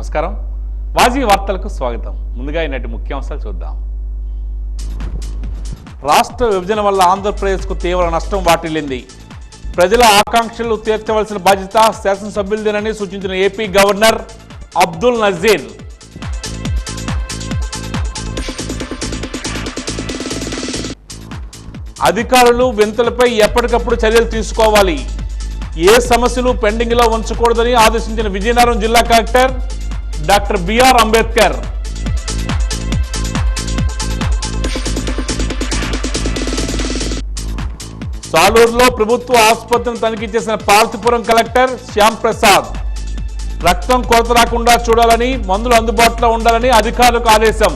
నమస్కారం. వాజీ వార్తలకు స్వాగతం. ముందుగా ఈనాటి ముఖ్యాంశాలు చూద్దాం. రాష్ట్ర విభజన వల్ల ఆంధ్రప్రదేశ్కు తీవ్ర నష్టం వాటిల్లింది. ప్రజల ఆకాంక్షలు తీర్చవలసిన బాధ్యత శాసనసభ్యులదేనని సూచించిన ఏపీ గవర్నర్ అబ్దుల్ నజీర్. అధికారులు వింతలపై ఎప్పటికప్పుడు చర్యలు తీసుకోవాలి, ఏ సమస్యలు పెండింగ్లో ఉంచకూడదని ఆదేశించిన విజయనగరం జిల్లా కలెక్టర్ డాక్టర్ బిఆర్ అంబేద్కర్. సాలూరులో ప్రభుత్వ ఆసుపత్రిని తనిఖీ చేసిన పార్వతీపురం కలెక్టర్ శ్యామ్ ప్రసాద్. రక్తం కొరత రాకుండా చూడాలని, మందులు అందుబాటులో ఉండాలని అధికారులకు ఆదేశం.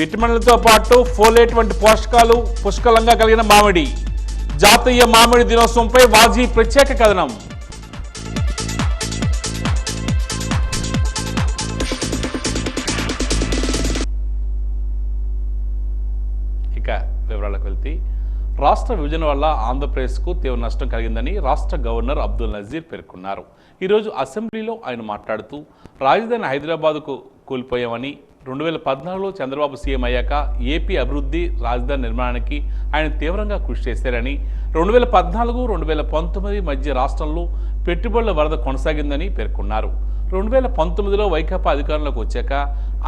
విటమిన్లతో పాటు ఫోలేట్ వంటి పోషకాలు పుష్కలంగా కలిగిన మామిడి. జాతీయ మామిడి దినోత్సవంపై వాజీ ప్రత్యేక కథనం. ఇక వివరాలకు వెళ్తే, రాష్ట్ర విభజన వల్ల ఆంధ్రప్రదేశ్కు తీవ్ర నష్టం కలిగిందని రాష్ట్ర గవర్నర్ అబ్దుల్ నజీర్ పేర్కొన్నారు. ఈరోజు అసెంబ్లీలో ఆయన మాట్లాడుతూ, రాజధాని హైదరాబాద్కు కోల్పోయామని, 2014లో చంద్రబాబు సీఎం అయ్యాక ఏపీ అభివృద్ధి, రాజధాని నిర్మాణానికి ఆయన తీవ్రంగా కృషి చేశారని, 2014-2019 మధ్య రాష్ట్రంలో పెట్టుబడుల వరద కొనసాగిందని పేర్కొన్నారు. 2019లో వైకాపా అధికారంలోకి వచ్చాక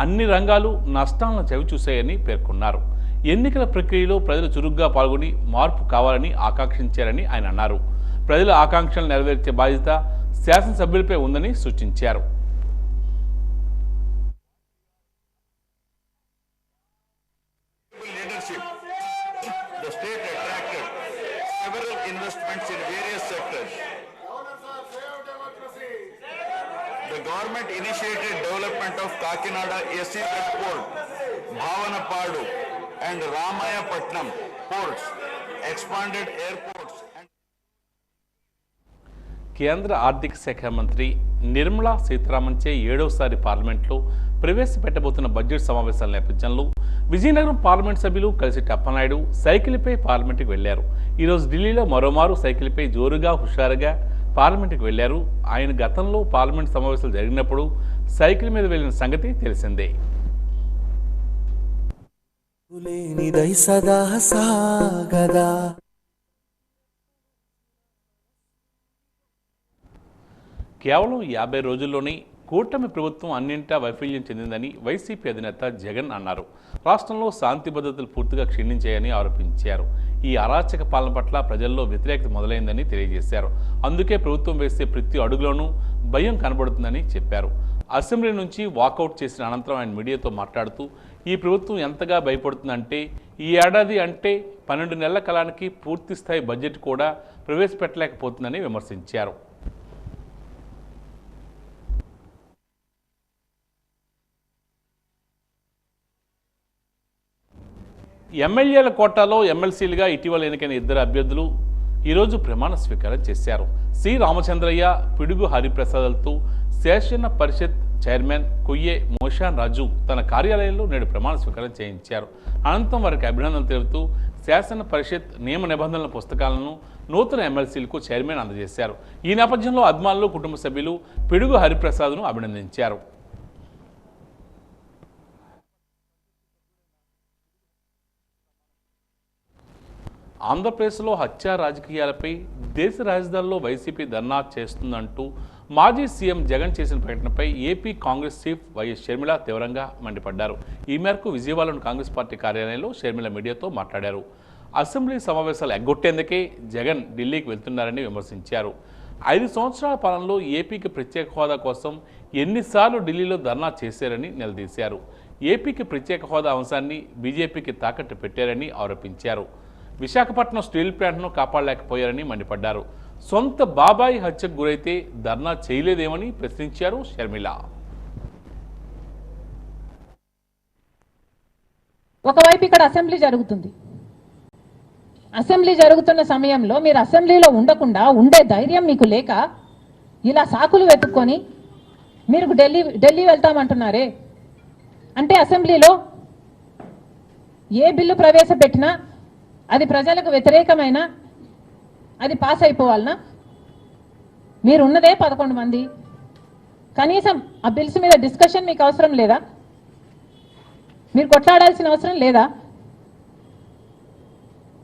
అన్ని రంగాలు నష్టాలను చవిచూశాయని పేర్కొన్నారు. ఎన్నికల ప్రక్రియలో ప్రజలు చురుగ్గా పాల్గొని మార్పు కావాలని ఆకాంక్షించారని ఆయన అన్నారు. ప్రజల ఆకాంక్షలు నెరవేర్చే బాధ్యత శాసనసభ్యులపై ఉందని సూచించారు. The government initiated development of Kakinada SEZ Port, Bhavanapadu and Ramayapatnam ports, expanded airports. కేంద్ర ఆర్థిక శాఖ మంత్రి నిర్మలా సీతారామన్చే 7వసారి పార్లమెంట్లో ప్రవేశపెట్టబోతున్న బడ్జెట్ సమావేశాల నేపథ్యంలో విజయనగరం పార్లమెంట్ సభ్యులు కలిసిటి అప్పలనాయుడు సైకిల్పై పార్లమెంటుకు వెళ్లారు. ఈరోజు ఢిల్లీలో మరోమారు సైకిల్పై జోరుగా హుషారుగా పార్లమెంటుకు వెళ్లారు. ఆయన గతంలో పార్లమెంట్ సమావేశాలు జరిగినప్పుడు సైకిల్ మీద వెళ్లిన సంగతి తెలిసిందే. కేవలం 50 రోజుల్లోనే కూటమి ప్రభుత్వం అన్నింటా వైఫల్యం చెందిందని వైసీపీ అధినేత జగన్ అన్నారు. రాష్ట్రంలో శాంతి భద్రతలు పూర్తిగా క్షీణించాయని ఆరోపించారు. ఈ అరాచక పాలన పట్ల ప్రజల్లో వ్యతిరేకత మొదలైందని తెలియజేశారు. అందుకే ప్రభుత్వం వేసే ప్రతి అడుగులోనూ భయం కనబడుతుందని చెప్పారు. అసెంబ్లీ నుంచి వాకౌట్ చేసిన అనంతరం ఆయన మీడియాతో మాట్లాడుతూ, ఈ ప్రభుత్వం ఎంతగా భయపడుతుందంటే ఈ ఏడాది అంటే 12 నెలల కాలానికి పూర్తిస్థాయి బడ్జెట్ కూడా ప్రవేశపెట్టలేకపోతుందని విమర్శించారు. ఎమ్మెల్యేల కోటాలో ఎమ్మెల్సీలుగా ఇటీవల ఎన్నికైన 2 అభ్యర్థులు ఈరోజు ప్రమాణ స్వీకారం చేశారు. సి రామచంద్రయ్య, పిడుగు హరిప్రసాద్లతో శాసన పరిషత్ చైర్మన్ కొయ్యే మోషాన్ రాజు తన కార్యాలయంలో నేడు ప్రమాణ స్వీకారం చేయించారు. అనంతరం వారికి అభినందనలు తెలుపుతూ శాసన పరిషత్ నియమ నిబంధనల పుస్తకాలను నూతన ఎమ్మెల్సీలకు చైర్మన్ అందజేశారు. ఈ నేపథ్యంలో అభిమానులు, కుటుంబ సభ్యులు పిడుగు హరిప్రసాద్ను అభినందించారు. ఆంధ్రప్రదేశ్లో హత్యా రాజకీయాలపై దేశ రాజధానిలో వైసీపీ ధర్నా చేస్తుందంటూ మాజీ సీఎం జగన్ చేసిన ప్రకటనపై ఏపీ కాంగ్రెస్ చీఫ్ వైఎస్ షర్మిల తీవ్రంగా మండిపడ్డారు. ఈ మేరకు విజయవాడలోని కాంగ్రెస్ పార్టీ కార్యాలయంలో షర్మిల మీడియాతో మాట్లాడారు. అసెంబ్లీ సమావేశాలు ఎగ్గొట్టేందుకే జగన్ ఢిల్లీకి వెళ్తున్నారని విమర్శించారు. 5 సంవత్సరాల పాలనలో ఏపీకి ప్రత్యేక హోదా కోసం ఎన్నిసార్లు ఢిల్లీలో ధర్నా చేశారని నిలదీశారు. ఏపీకి ప్రత్యేక హోదా అంశాన్ని బీజేపీకి తాకట్టు పెట్టారని ఆరోపించారు. విశాఖపట్నం స్టీల్ ప్లాంట్ను కాపాడలేకపోయారని మండిపడ్డారు. సొంత బాబాయి హత్యకు గురైతే ధర్నా చేయలేదేమని ప్రశ్నించారు షర్మిల. ఒకవైపు ఇక్కడ అసెంబ్లీ జరుగుతుంది. అసెంబ్లీ జరుగుతున్న సమయంలో మీరు అసెంబ్లీలో ఉండకుండా ఉండే ధైర్యం మీకు లేక ఇలా సాకులు వెతుక్కొని మీరు ఢిల్లీ వెళ్తామంటున్నారే అంటే అసెంబ్లీలో ఏ బిల్లు ప్రవేశపెట్టినా అది ప్రజలకు వ్యతిరేకమైన అది పాస్ అయిపోవాలనా? మీరు ఉన్నదే 11 మంది, కనీసం ఆ బిల్స్ మీద డిస్కషన్ మీకు అవసరం లేదా? మీరు కొట్లాడాల్సిన అవసరం లేదా?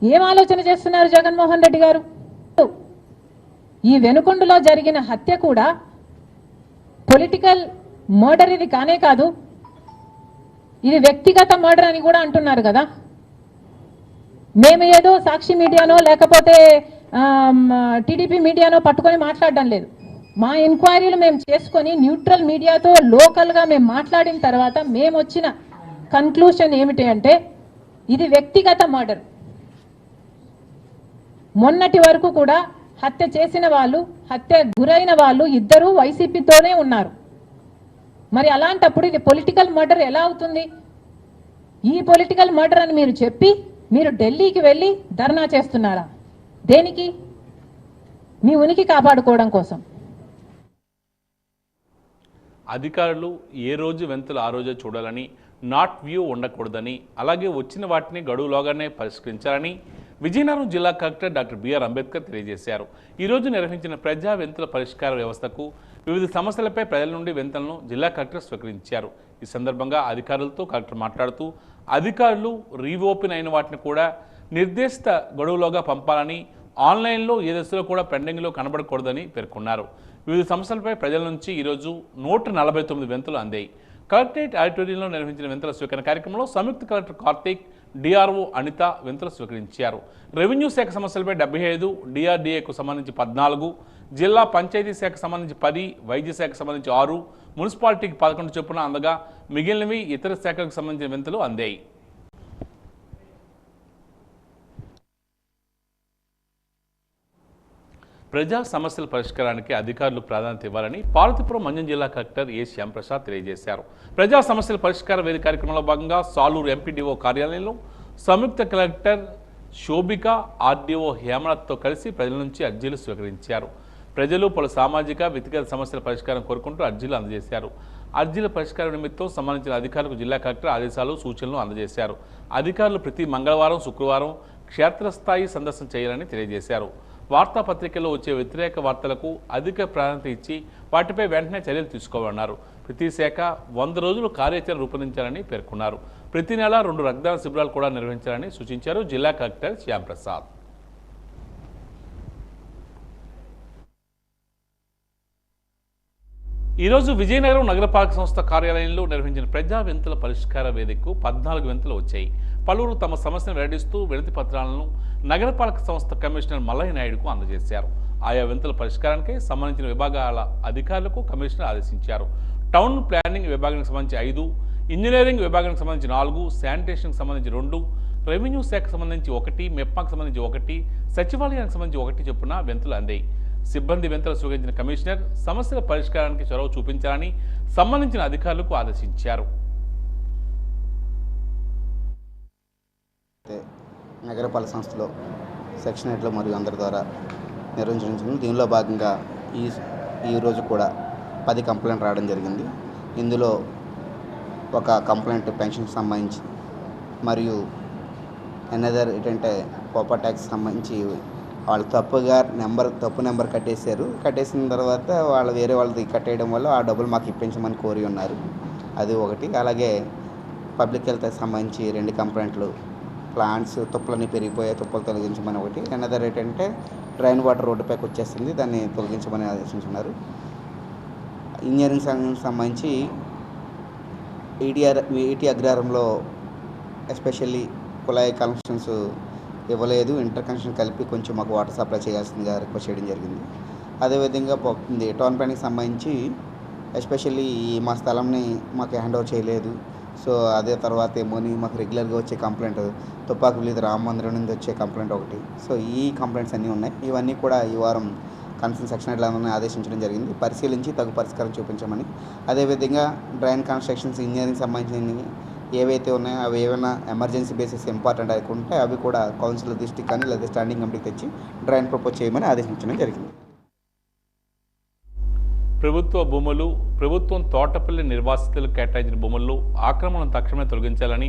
ఏం ఆలోచన చేస్తున్నారు జగన్మోహన్ రెడ్డి గారు? ఈ వెనుకొండలో జరిగిన హత్య కూడా పొలిటికల్ మర్డర్ ఇది కానే కాదు, ఇది వ్యక్తిగత మర్డర్ అని కూడా అంటున్నారు కదా. మేము ఏదో సాక్షి మీడియానో లేకపోతే టీడీపీ మీడియానో పట్టుకొని మాట్లాడడం లేదు. మా ఎంక్వైరీలు మేము చేసుకొని న్యూట్రల్ మీడియాతో లోకల్గా మేము మాట్లాడిన తర్వాత మేము వచ్చిన కన్క్లూషన్ ఏమిటి అంటే ఇది వ్యక్తిగత మర్డర్. మొన్నటి వరకు కూడా హత్య చేసిన వాళ్ళు, హత్య గురైన వాళ్ళు ఇద్దరూ వైసీపీతోనే ఉన్నారు. మరి అలాంటప్పుడు ఇది పొలిటికల్ మర్డర్ ఎలా అవుతుంది? ఈ పొలిటికల్ మర్డర్ అని మీరు చెప్పి మీరు ఢిల్లీకి వెళ్ళి ధర్నా చేస్తున్నారా? దేనికి? మీ ఉనికి కాపాడుకోవడం కోసం. అధికారులు ఏ రోజు వెంతలు ఆ రోజే చూడాలని, నాట్ వ్యూ ఉండకూడదని, అలాగే వచ్చిన వాటిని గడువులోగానే పరిష్కరించాలని విజయనగరం జిల్లా కలెక్టర్ డాక్టర్ బిఆర్ అంబేద్కర్ తెలియజేశారు. ఈరోజు నిర్వహించిన ప్రజా వెంతుల పరిష్కార వ్యవస్థకు వివిధ సమస్యలపై ప్రజల నుండి వెంతలను జిల్లా కలెక్టర్ స్వీకరించారు. ఈ సందర్భంగా అధికారులతో కలెక్టర్ మాట్లాడుతూ అధికారులు రీఓపెన్ అయిన వాటిని కూడా నిర్దేశిత గడువులోగా పంపాలని, ఆన్లైన్లో ఏ దశలో కూడా పెండింగ్లో కనబడకూడదని పేర్కొన్నారు. వివిధ సమస్యలపై ప్రజల నుంచి ఈరోజు 149 వెంతులు అందాయి. కలెక్టరేట్ ఆడిటోరియంలో నిర్వహించిన వెంతుల స్వీకరణ కార్యక్రమంలో సంయుక్త కలెక్టర్ కార్తీక్, డిఆర్ఓ అనిత వెంతులు స్వీకరించారు. రెవెన్యూ శాఖ సమస్యలపై 75, డిఆర్డీఏకు సంబంధించి 14, జిల్లా పంచాయతీ శాఖకు సంబంధించి 10, వైద్య శాఖకు సంబంధించి 6, మున్సిపాలిటీకి 11 చొప్పున అందగా మిగిలినవి ఇతర శాఖలకు సంబంధించిన వెంతులు అందాయి. ప్రజా సమస్యల పరిష్కారానికి అధికారులు ప్రాధాన్యత ఇవ్వాలని పార్వతీపురం మంజం జిల్లా కలెక్టర్ ఏ శ్యాంప్రసాద్ తెలియజేశారు. ప్రజా సమస్యల పరిష్కార వేదిక కార్యక్రమంలో భాగంగా సాలూరు ఎంపీడీఓ కార్యాలయంలో సంయుక్త కలెక్టర్ శోభిక, ఆర్డీఓ హేమలతో కలిసి ప్రజల నుంచి అర్జీలు స్వీకరించారు. ప్రజలు పలు సామాజిక, వ్యక్తిగత సమస్యల పరిష్కారం కోరుకుంటూ అర్జీలు అందజేశారు. అర్జీల పరిష్కారం నిమిత్తం సంబంధించిన అధికారులకు జిల్లా కలెక్టర్ ఆదేశాలు, సూచనలు అందజేశారు. అధికారులు ప్రతి మంగళవారం, శుక్రవారం క్షేత్రస్థాయి సందర్శన చేయాలని తెలియజేశారు. వార్తాపత్రికల్లో వచ్చే వ్యతిరేక వార్తలకు అధిక ప్రాధాన్యత ఇచ్చి వాటిపై వెంటనే చర్యలు తీసుకోవాలన్నారు. ప్రతి శాఖ 100 రోజులు కార్యాచరణ రూపొందించాలని పేర్కొన్నారు. ప్రతి నెల 2 రక్తదాన శిబిరాలు కూడా నిర్వహించాలని సూచించారు జిల్లా కలెక్టర్ శ్యాంప్రసాద్. ఈరోజు విజయనగరం నగరపాలక సంస్థ కార్యాలయంలో నిర్వహించిన ప్రజా వెంతుల పరిష్కార వేదికకు 14 వెంతులు వచ్చాయి. పలువురు తమ సమస్యను వెల్లడిస్తూ వినతి పత్రాలను నగరపాలక సంస్థ కమిషనర్ మల్లయ్య నాయుడుకు అందజేశారు. ఆయా వెంతుల పరిష్కారానికి సంబంధించిన విభాగాల అధికారులకు కమిషనర్ ఆదేశించారు. టౌన్ ప్లానింగ్ విభాగానికి సంబంధించి 5, ఇంజనీరింగ్ విభాగానికి సంబంధించి 4, శానిటేషన్కి సంబంధించి 2, రెవెన్యూ శాఖకు సంబంధించి 1, మెప్మాకు సంబంధించి 1, సచివాలయానికి సంబంధించి 1 చొప్పున వెంతులు అందాయి. సిబ్బంది వెంతులు స్వీకరించిన కమిషనర్ సమస్యల పరిష్కారానికి చొరవ చూపించాలని సంబంధించిన అధికారులకు ఆదేశించారు. నగరపాలక సంస్థలో సెక్షన్ హెడ్లు మరియు అందరి ద్వారా నిర్వహించడం. దీనిలో భాగంగా ఈరోజు కూడా 10 కంప్లైంట్ రావడం జరిగింది. ఇందులో ఒక కంప్లైంట్ పెన్షన్కి సంబంధించి మరియు అనదర్ ఏంటంటే కోపా ట్యాక్స్ సంబంధించి వాళ్ళు తప్పు నెంబర్ కట్టేసిన తర్వాత వాళ్ళు వేరే వాళ్ళది కట్టేయడం వల్ల ఆ డబ్బులు మాకు ఇప్పించమని కోరి ఉన్నారు. అది ఒకటి. అలాగే పబ్లిక్ హెల్త్ సంబంధించి 2 కంప్లైంట్లు, ప్లాంట్స్ తుప్పలన్నీ పెరిగిపోయాయి, తుప్పలు తొలగించమని ఒకటి. అనదర్ ఏంటంటే డ్రైన్ వాటర్ రోడ్డుపైకి వచ్చేస్తుంది, దాన్ని తొలగించమని ఆదేశించున్నారు. ఇంజనీరింగ్ సంబంధించి ఈటీ అగ్రహారంలో ఎస్పెషల్లీ కుళాయి కనెక్షన్స్ ఇవ్వలేదు, ఇంటర్ కనెక్షన్ కలిపి కొంచెం మాకు వాటర్ సప్లై చేయాల్సిందిగా రిక్వెస్ట్ చేయడం జరిగింది. అదేవిధంగా టౌన్ ప్లానింగ్కి సంబంధించి ఎస్పెషల్లీ మా స్థలంని మాకు హ్యాండ్ ఓవర్ చేయలేదు. సో అదే తర్వాత ఏమోని మాకు రెగ్యులర్గా వచ్చే కంప్లైంట్ తుపాకులు రామ మందిరం నుండి వచ్చే కంప్లైంట్ ఒకటి. సో ఈ కంప్లైంట్స్ అన్నీ ఉన్నాయి. ఇవన్నీ కూడా ఈ వారం కన్సర్న్ సెక్షన్ హెడ్లను ఆదేశించడం జరిగింది, పరిశీలించి తగు పరిష్కారం చూపించమని. అదేవిధంగా డ్రైన్ కన్స్ట్రక్షన్స్ ఇంజనీరింగ్ సంబంధించినవి ఏవైతే ఉన్నాయో అవి ఏమైనా ఎమర్జెన్సీ బేసిస్ ఇంపార్టెంట్ అనుకుంటే అవి కూడా కౌన్సిల్ దృష్టికి కానీ లేదా స్టాండింగ్ కమిటీకి తెచ్చి డ్రైన్ ప్రపోజ్ చేయమని ఆదేశించడం జరిగింది. ప్రభుత్వ భూములు, ప్రభుత్వం తోటపల్లి నిర్వాసితులకు కేటాయించిన భూముల్లో ఆక్రమణను తక్షణమే తొలగించాలని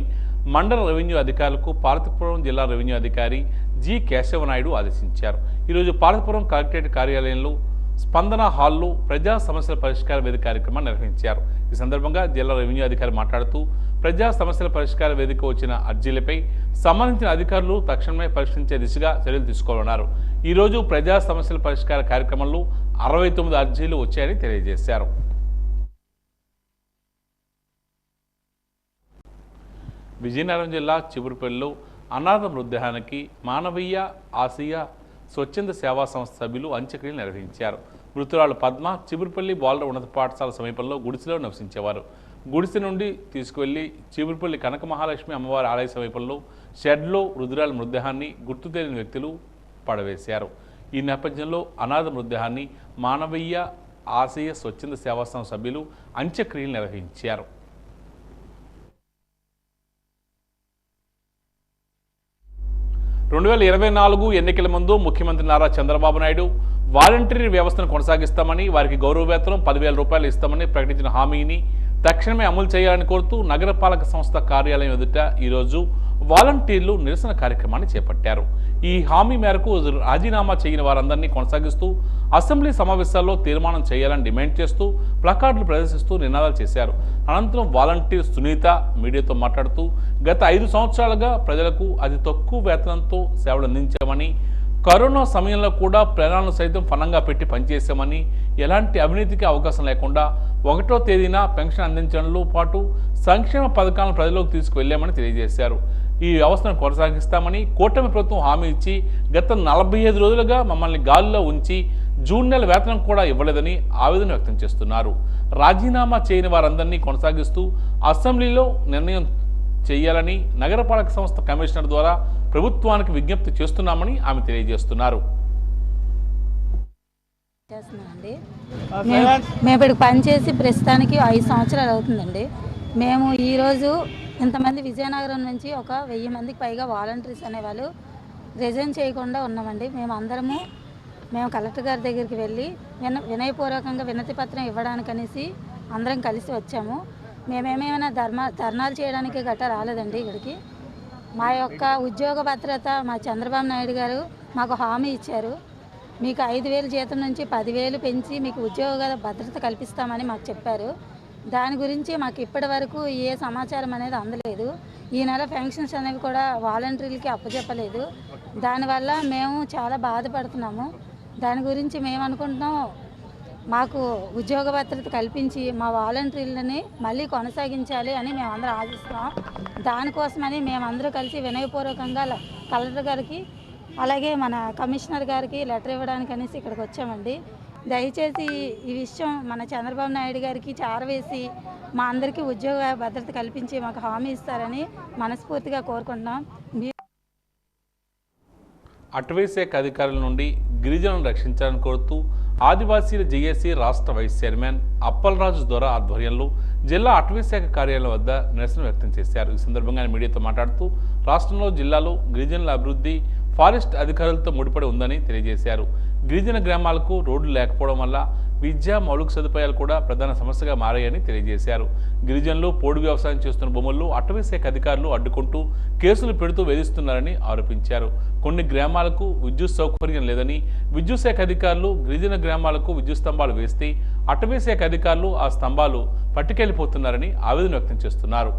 మండల రెవెన్యూ అధికారులకు పార్వతీపురం జిల్లా రెవెన్యూ అధికారి జి కేశవనాయుడు ఆదేశించారు. ఈరోజు పార్వతీపురం కలెక్టరేట్ కార్యాలయంలో స్పందన హాల్లో ప్రజా సమస్యల పరిష్కార వేదిక కార్యక్రమాన్ని నిర్వహించారు. ఈ సందర్భంగా జిల్లా రెవెన్యూ అధికారి మాట్లాడుతూ ప్రజా సమస్యల పరిష్కార వేదిక వచ్చిన అర్జీలపై సంబంధించిన అధికారులు తక్షణమే పరిష్కరించే దిశగా చర్యలు తీసుకోవాలన్నారు. ఈరోజు ప్రజా సమస్యల పరిష్కార కార్యక్రమంలో 69 అర్జీలు వచ్చాయని తెలియజేశారు. విజయనగరం జిల్లా చిగురుపల్లిలో అనాథ మృతదేహానికి మానవీయ ఆసియా స్వచ్ఛంద సేవా సంస్థ సభ్యులు అంత్యక్రియలు నిర్వహించారు. మృతురాలు పద్మ చిగురుపల్లి బాలుర ఉన్నత పాఠశాల సమీపంలో గుడిసెలో నివసించేవారు. గుడిసె నుండి తీసుకువెళ్లి చిగురుపల్లి కనక మహాలక్ష్మి అమ్మవారి ఆలయ సమీపంలో షెడ్లో రుద్రాల మృతదేహాన్ని గుర్తు తెలియని వ్యక్తులు పడవేశారు. ఈ నేపథ్యంలో అనాథ మృతదేహాన్ని మానవీయ ఆసియా స్వచ్ఛంద సేవా సంస్థ సభ్యులు అంత్యక్రియలు నిర్వహించారు. రెండు 2024 ఎన్నికల ముందు ముఖ్యమంత్రి నారా చంద్రబాబు నాయుడు వాలంటరీ వ్యవస్థను కొనసాగిస్తామని, వారికి గౌరవ వేతనం 10,000 రూపాయలు ఇస్తామని ప్రకటించిన హామీని తక్షణమే అమలు చేయాలని కోరుతూ నగరపాలక సంస్థ కార్యాలయం ఎదుట ఈరోజు వాలంటీర్లు నిరసన కార్యక్రమాన్ని చేపట్టారు. ఈ హామీ మేరకు రాజీనామా చేయని వారందరినీ కొనసాగిస్తూ అసెంబ్లీ సమావేశాల్లో తీర్మానం చేయాలని డిమాండ్ చేస్తూ ప్లకార్డులు ప్రదర్శిస్తూ నినాదాలు చేశారు. అనంతరం వాలంటీర్ సునీత మీడియాతో మాట్లాడుతూ గత 5 సంవత్సరాలుగా ప్రజలకు అతి తక్కువ వేతనంతో సేవలు అందించామని, కరోనా సమయంలో కూడా ప్రాణాలను సైతం ఫలంగా పెట్టి పనిచేశామని, ఎలాంటి అవినీతికి అవకాశం లేకుండా 1వ తేదీన పెన్షన్ అందించడంలో పాటు సంక్షేమ పథకాలను ప్రజల్లోకి తీసుకువెళ్లామని తెలియజేశారు. ఈ వ్యవస్థను కొనసాగిస్తామని కూటమి ప్రభుత్వం హామీ ఇచ్చి గత 45 రోజులుగా మమ్మల్ని గాలిలో ఉంచి జూన్ నెల వేతనం కూడా ఇవ్వలేదని ఆవేదన వ్యక్తం చేస్తున్నారు. రాజీనామా చేయని వారందరినీ కొనసాగిస్తూ అసెంబ్లీలో నిర్ణయం చేయాలని నగరపాలక సంస్థ కమిషనర్ ద్వారా ప్రభుత్వానికి విజ్ఞప్తి చేస్తున్నామని ఆమె తెలియజేస్తున్నారు. మేము ఇప్పుడు పనిచేసి ప్రస్తుతానికి 5 సంవత్సరాలు అవుతుందండి. మేము ఈరోజు ఇంతమంది విజయనగరం నుంచి ఒక 1000 మందికి పైగా వాలంటీర్స్ అనేవాళ్ళు రిజైన్ చేయకుండా ఉన్నామండి. మేము కలెక్టర్ గారి దగ్గరికి వెళ్ళి వినయపూర్వకంగా వినతి పత్రం ఇవ్వడానికనేసి అందరం కలిసి వచ్చాము. మేమేమైనా ధర్నాలు చేయడానికి గట్రా రాలేదండి ఇక్కడికి. మా యొక్క ఉద్యోగ భద్రత మా చంద్రబాబు నాయుడు గారు మాకు హామీ ఇచ్చారు. మీకు 5,000 జీతం నుంచి 10,000 పెంచి మీకు ఉద్యోగ భద్రత కల్పిస్తామని మాకు చెప్పారు. దాని గురించి మాకు ఇప్పటి వరకు ఏ సమాచారం అనేది అందలేదు. ఈ నెల పెన్షన్స్ అనేవి కూడా వాలంటీర్లకి అప్పచెప్పలేదు. దానివల్ల మేము చాలా బాధపడుతున్నాము. దాని గురించి మేము అనుకుంటున్నాం, మాకు ఉద్యోగ భద్రత కల్పించి మా వాలంటీర్లని మళ్ళీ కొనసాగించాలి అని మేమందరం ఆశిస్తున్నాం. దానికోసమని మేమందరూ కలిసి వినయపూర్వకంగా కలెక్టర్ గారికి అలాగే మన కమిషనర్ గారికి లెటర్ ఇవ్వడానికి అనేసి ఇక్కడికి వచ్చామండి. దయచేసి ఈ విషయం మన చంద్రబాబు నాయుడు గారికి చేరవేసి మా అందరికీ ఉద్యోగ భద్రత కల్పించి మాకు హామీ ఇస్తారని మనస్ఫూర్తిగా కోరుకుంటున్నాం. అటవీశాఖ అధికారుల నుండి గిరిజనులను రక్షించాలని కోరుతూ ఆదివాసీల జేఏసీ రాష్ట్ర వైస్ చైర్మన్ అప్పలరాజు ద్వారా ఆధ్వర్యంలో జిల్లా అటవీశాఖ కార్యాలయం వద్ద నిరసన వ్యక్తం చేశారు. ఈ సందర్భంగా ఆయన మీడియాతో మాట్లాడుతూ రాష్ట్రంలో జిల్లాలో గిరిజనుల అభివృద్ధి ఫారెస్ట్ అధికారులతో ముడిపడి ఉందని తెలియజేశారు. గిరిజన గ్రామాలకు రోడ్లు లేకపోవడం వల్ల విద్యా మౌలిక సదుపాయాలు కూడా ప్రధాన సమస్యగా మారాయని తెలియజేశారు. గిరిజనులు పోడు వ్యవసాయం చేస్తున్న భూముల్లో అటవీశాఖ అధికారులు అడ్డుకుంటూ కేసులు పెడుతూ వేధిస్తున్నారని ఆరోపించారు. కొన్ని గ్రామాలకు విద్యుత్ సౌకర్యం లేదని, విద్యుత్ శాఖ అధికారులు గిరిజన గ్రామాలకు విద్యుత్ స్తంభాలు వేస్తే అటవీశాఖ అధికారులు ఆ స్తంభాలు పట్టుకెళ్లిపోతున్నారని ఆవేదన వ్యక్తం చేస్తున్నారు.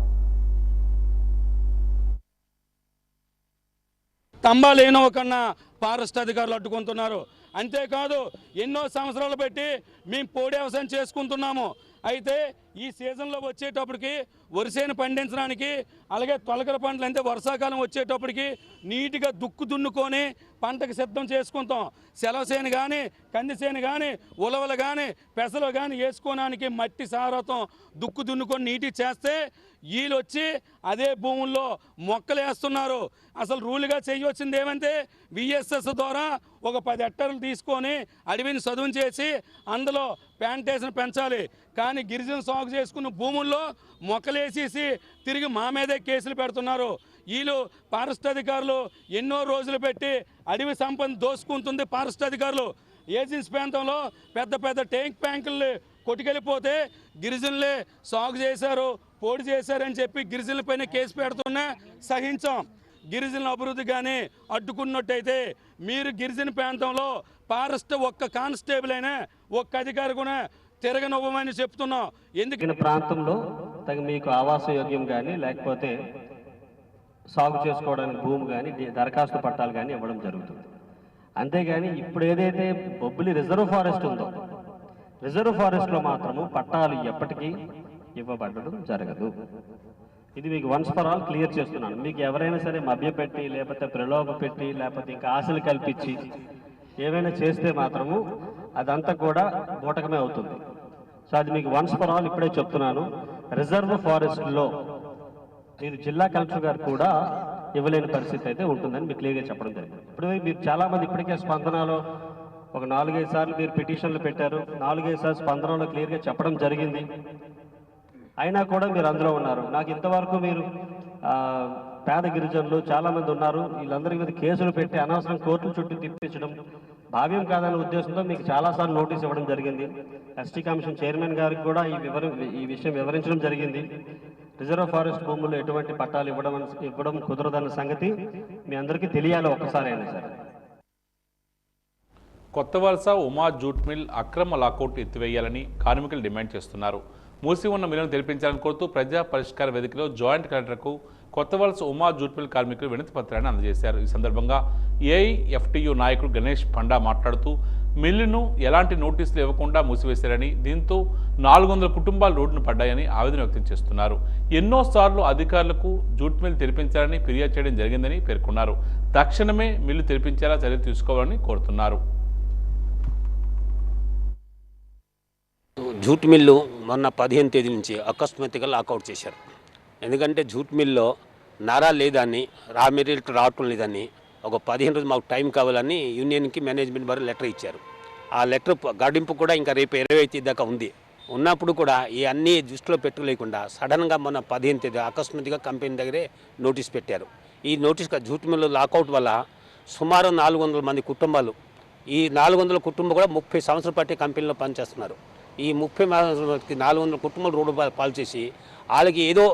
స్తంభాలు కన్నా ఫారెస్ట్ అధికారులు అడ్డుకుంటున్నారు. అంతేకాదు ఎన్నో సంవత్సరాలు పెట్టి మేము పోడు వ్యవసాయం చేసుకుంటున్నాము. అయితే ఈ సీజన్లో వచ్చేటప్పటికి వరిసేను పండించడానికి అలాగే తొలకర పంటలు అంటే వర్షాకాలం వచ్చేటప్పటికి నీట్గా దున్నుకొని పంటకు సిద్ధం చేసుకుంటాం. సెలవుసేను కానీ కందిసేను కానీ ఉలవలు కానీ పెసలు కానీ వేసుకోవడానికి మట్టి సారతం దున్నుకొని నీటి చేస్తే వీళ్ళు వచ్చి అదే భూముల్లో మొక్కలు వేస్తున్నారు. అసలు రూల్గా చేయవచ్చింది ఏమంటే విఎస్ఎస్ ద్వారా ఒక 10 హెక్టార్లు తీసుకొని అడవిని చదువు చేసి అందులో ప్లాంటేషన్ పెంచాలి. కానీ గిరిజన సాగు చేసుకున్న భూముల్లో మొక్కలేసేసి తిరిగి మా మీదే కేసులు పెడుతున్నారు. వీళ్ళు ఫారెస్ట్ అధికారులు ఎన్నో రోజులు పెట్టి అడవి సంపద దోసుకుంటుంది ఫారెస్ట్ అధికారులు. ఏజెన్సీ ప్రాంతంలో పెద్ద పెద్ద ట్యాంకులు కొట్టుకెళ్ళిపోతే గిరిజనులే సాగు చేశారు, పోటీ చేశారని చెప్పి గిరిజనులపైన కేసు పెడుతున్నా సహించాం. గిరిజనుల అభివృద్ధి కానీ అడ్డుకున్నట్టయితే మీరు గిరిజన ప్రాంతంలో ఫారెస్ట్ ఒక్క కానిస్టేబుల్ అయినా ఒక్క అధికారి కూడా తిరగనివ్వమని చెప్తున్నాం. ఎందుకంటే ప్రాంతంలో మీకు ఆవాస యోగ్యం కానీ లేకపోతే సాగు చేసుకోవడానికి భూమి కానీ దరఖాస్తు పట్టాలు కానీ ఇవ్వడం జరుగుతుంది. అంతేగాని ఇప్పుడు ఏదైతే బొబ్బిలి రిజర్వ్ ఫారెస్ట్ ఉందో రిజర్వ్ ఫారెస్ట్లో మాత్రము పట్టాలు ఎప్పటికీ ఇవ్వబడడం జరగదు. ఇది మీకు వన్స్ ఫర్ ఆల్ క్లియర్ చేస్తున్నాను. మీకు ఎవరైనా సరే మభ్యపెట్టి లేకపోతే ప్రలోభ పెట్టి లేకపోతే ఇంకా ఆశలు కల్పించి ఏమైనా చేస్తే మాత్రము అదంతా కూడా బూటకమే అవుతుంది. సో అది మీకు వన్స్ ఫర్ ఆల్ ఇప్పుడే చెప్తున్నాను. రిజర్వ్ ఫారెస్ట్లో మీరు జిల్లా కలెక్టర్ గారు కూడా ఇవ్వలేని పరిస్థితి అయితే ఉంటుందని మీకు క్లియర్గా చెప్పడం జరిగింది. ఇప్పుడు మీరు చాలామంది ఇప్పటికే స్పందనలో ఒక 4-5 సార్లు మీరు పిటిషన్లు పెట్టారు. 4-5 సార్లు స్పందనలో క్లియర్గా చెప్పడం జరిగింది. అయినా కూడా మీరు అందులో ఉన్నారు. నాకు ఇంతవరకు మీరు పేద గిరిజనులు చాలామంది ఉన్నారు, వీళ్ళందరి మీద కేసులు పెట్టి అనవసరం కోర్టుల చుట్టూ తిప్పించడం భావ్యం కాదనే ఉద్దేశంతో మీకు చాలాసార్లు నోటీస్ ఇవ్వడం జరిగింది. ఎస్టీ కమిషన్ చైర్మన్ గారికి కూడా ఈ విషయం వివరించడం జరిగింది. రిజర్వ్ ఫారెస్ట్ భూముల్లో ఎటువంటి పట్టాలు ఇవ్వడం కుదరదన్న సంగతి మీ అందరికీ తెలియాలి ఒక్కసారి అయినా సరే. కొత్త వలస ఉమా జూట్ మిల్ అక్రమ లాకౌట్ ఎత్తివేయాలని కార్మికులు డిమాండ్ చేస్తున్నారు. మూసి ఉన్న మిల్లును తెరిపించాలని కోరుతూ ప్రజా పరిష్కార వేదికలో జాయింట్ కలెక్టర్కు కొత్త వలస ఉమా జూట్ మిల్ కార్మికులు వినతి పత్రాన్ని అందజేశారు. ఈ సందర్భంగా ఏఐఎఫ్టియు నాయకుడు గణేష్ పండా మాట్లాడుతూ మిల్లును ఎలాంటి నోటీసులు ఇవ్వకుండా మూసివేశారని, దీంతో 400 కుటుంబాలు రోడ్డును పడ్డాయని ఆవేదన వ్యక్తం చేస్తున్నారు. ఎన్నోసార్లు అధికారులకు జూట్ మిల్ తెరిపించాలని ఫిర్యాదు చేయడం జరిగిందని పేర్కొన్నారు. తక్షణమే మిల్లు తెరిపించేలా చర్యలు తీసుకోవాలని కోరుతున్నారు. జూట్ మిల్లు మొన్న 15 తేదీ నుంచి అకస్మాత్తుగా లాకౌట్ చేశారు. ఎందుకంటే జూట్ మిల్లో నారా లేదని, రా మెటీరియల్ రావటం లేదని ఒక 15 రోజులు మాకు టైం కావాలని యూనియన్కి మేనేజ్మెంట్ వారు లెటర్ ఇచ్చారు. ఆ లెటర్ గడింపు కూడా ఇంకా రేపు 20వ తేదీ దాకా ఉంది. ఉన్నప్పుడు కూడా ఈ అన్నీ దృష్టిలో పెట్టుకోలేకుండా సడన్గా మొన్న 15 తేదీ అకస్మాత్తుగా కంపెనీ దగ్గరే నోటీస్ పెట్టారు. ఈ నోటీస్ జూట్ మిల్లు లాకౌట్ వల్ల సుమారు 400 మంది కుటుంబాలు, ఈ 400 కుటుంబం కూడా 30 సంవత్సరాల పాటు కంపెనీలో పనిచేస్తున్నారు. ఈ 400 కుటుంబాలు రోడ్డు పాలు చేసి వాళ్ళకి ఏదో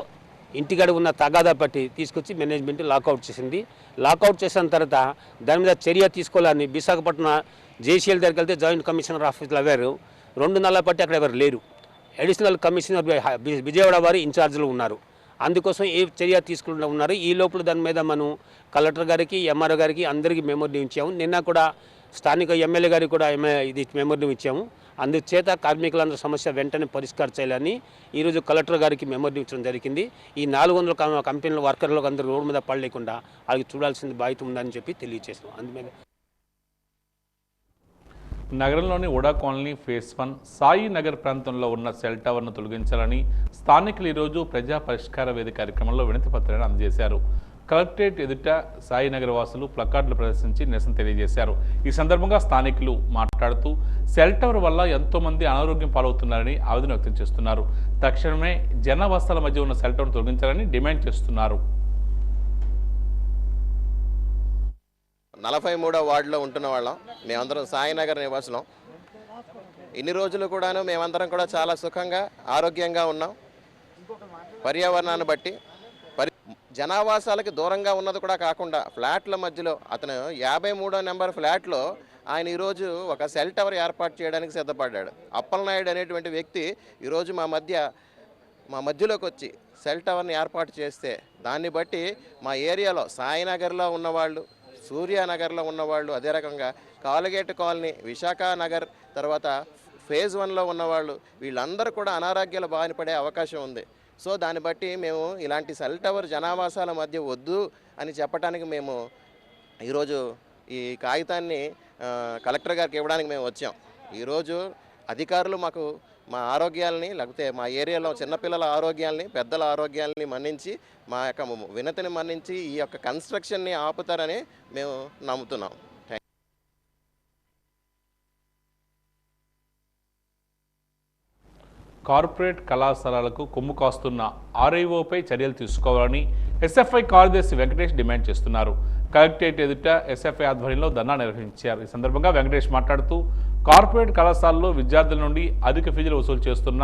ఇంటికాడ ఉన్న తగాదా పట్టి తీసుకొచ్చి మేనేజ్మెంట్ లాకౌట్ చేసింది. లాకౌట్ చేసిన తర్వాత దాని మీద చర్య తీసుకోవాలని విశాఖపట్నం జేసీఎల్ దగ్గరికి వెళ్తే జాయింట్ కమిషనర్ ఆఫీసులో అవ్వారు. 2 నెలల పట్టి అక్కడ ఎవరు లేరు. అడిషనల్ కమిషనర్ విజయవాడ వారు ఇన్ఛార్జ్లు ఉన్నారు. అందుకోసం ఏ చర్య తీసుకుంటూ ఉన్నారు. ఈ లోపల దాని మీద మనం కలెక్టర్ గారికి, ఎంఆర్ఓ గారికి అందరికీ మెమోరీ ఇచ్చాము. నిన్న కూడా స్థానిక ఎమ్మెల్యే గారికి కూడా ఇది మెమోరీ ఇచ్చాము. అందుచేత కార్మికులందరూ సమస్య వెంటనే పరిష్కారం చేయాలని ఈరోజు కలెక్టర్ గారికి మెమోరీ ఇచ్చడం జరిగింది. ఈ 400 కంపెనీల వర్కర్లకు అందరూ రోడ్డు మీద పడలేకుండా వాళ్ళకి చూడాల్సిన బాధ్యత ఉందని చెప్పి తెలియజేసాం. అందుమీద నగరంలోని ఉడా కాలనీ ఫేజ్ 1 సాయి నగర్ ప్రాంతంలో ఉన్న సెల్ టవర్ను తొలగించాలని స్థానికులు ఈరోజు ప్రజా పరిష్కార వేదిక కార్యక్రమంలో వినతి పత్రాన్ని అందజేశారు. కలెక్టరేట్ ఎదుట సాయినగర్ వాసులు ప్లకార్డులు ప్రదర్శించి నిరసన తెలియజేశారు. ఈ సందర్భంగా స్థానికులు మాట్లాడుతూ సెల్ టవర్ వల్ల ఎంతోమంది అనారోగ్యం పాలవుతున్నారని ఆవేదన వ్యక్తం చేస్తున్నారు. తక్షణమే జనవసతుల మధ్య ఉన్న సెల్ టవర్ను తొలగించాలని డిమాండ్ చేస్తున్నారు. 43వ వార్డులో ఉంటున్న వాళ్ళం మేమందరం సాయినగర్ నివాసులం. ఇన్ని రోజులు కూడాను మేమందరం కూడా చాలా సుఖంగా ఆరోగ్యంగా ఉన్నాం. పర్యావరణాన్ని బట్టి జనావాసాలకి దూరంగా ఉన్నది కూడా కాకుండా ఫ్లాట్ల మధ్యలో అతను 53వ నెంబర్ ఫ్లాట్లో ఆయన ఈరోజు ఒక సెల్ టవర్ ఏర్పాటు చేయడానికి సిద్ధపడ్డాడు. అప్పలనాయుడు అనేటువంటి వ్యక్తి ఈరోజు మా మధ్యలోకి వచ్చి సెల్ టవర్ని ఏర్పాటు చేస్తే దాన్ని బట్టి మా ఏరియాలో సాయినగర్లో ఉన్నవాళ్ళు, సూర్యానగర్లో ఉన్నవాళ్ళు, అదే రకంగా కాలగేట్ కాలనీ, విశాఖ నగర్, తర్వాత ఫేజ్ 1లో ఉన్నవాళ్ళు వీళ్ళందరూ కూడా అనారోగ్యాల బారిన పడే అవకాశం ఉంది. సో దాన్ని బట్టి మేము ఇలాంటి సెల్ టవర్ జనావాసాల మధ్య వద్దు అని చెప్పడానికి మేము ఈరోజు ఈ కాగితాన్ని కలెక్టర్ గారికి ఇవ్వడానికి మేము వచ్చాం. ఈరోజు అధికారులు మాకు మా ఆరోగ్యాలని, లేకపోతే మా ఏరియాలో చిన్నపిల్లల ఆరోగ్యాలని, పెద్దల ఆరోగ్యాలని మన్నించి మా యొక్క వినతిని మన్నించి ఈ యొక్క కన్స్ట్రక్షన్ని ఆపుతారని మేము నమ్ముతున్నాం. కార్పొరేట్ కళాశాలలకు కొమ్ము కాస్తున్న ఆర్ఐఓపై చర్యలు తీసుకోవాలని ఎస్ఎఫ్ఐ కార్యదర్శి వెంకటేష్ డిమాండ్ చేస్తున్నారు. కలెక్టరేట్ ఎదుట ఎస్ఎఫ్ఐ ఆధ్వర్యంలో ధర్నా నిర్వహించారు. ఈ సందర్భంగా వెంకటేష్ మాట్లాడుతూ కార్పొరేట్ కళాశాలలో విద్యార్థుల నుండి అధిక ఫీజులు వసూలు చేస్తున్న